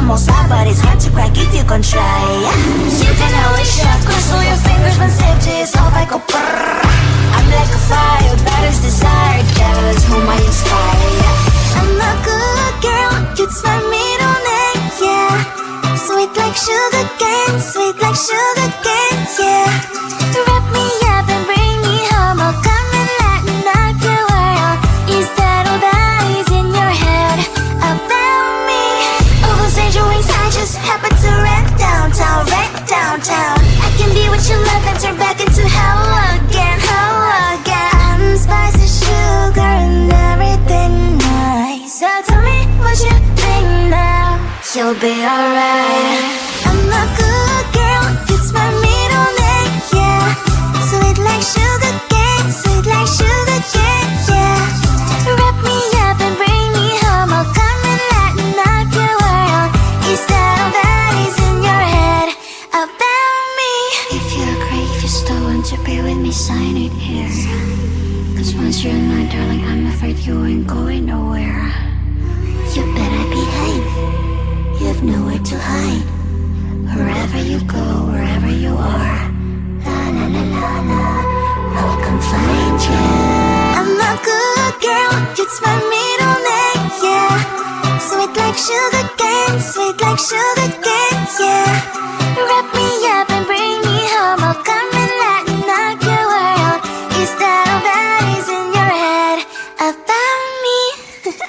almost hot, but it's hard to crack if you can try. You can always shove, cross all your fingers when safety is off. I go brrrr. I'm like a fire, batters desire, devil is whom I inspire. I'm a good girl, it's my middle name, yeah. Sweet like sugar cane, sweet like sugar cane, yeah. Wrap me up and bring me home, I'll come and lighten up your world. Is that all that is in your head about me? Oh, those angel wings, I just happen to rent downtown, I can be what you love and turn back into hell again, I'm spicy sugar and everything nice. So tell me what you think now, you'll be alright. I'm a good girl, it's my middle name, yeah. Sweet like sugar cane, sweet like sugar cane, yeah. Wrap me up and bring me home, I'll come and lighten up your world. Is that all that is in your head about me? If you agree, if you still want to be with me, sign it here. Cause once you're mine, darling, I'm afraid you ain't going nowhere. You better behave, you have nowhere to hide. Wherever you go, wherever you are, la la la la la, I'll come find you. I'm a good girl, it's my middle name, yeah. Sweet like sugar cane, sweet like sugar cane, yeah. Wrap me up and bring me home, I'll come and lighten up your world. Is that all that is in your head about me? It's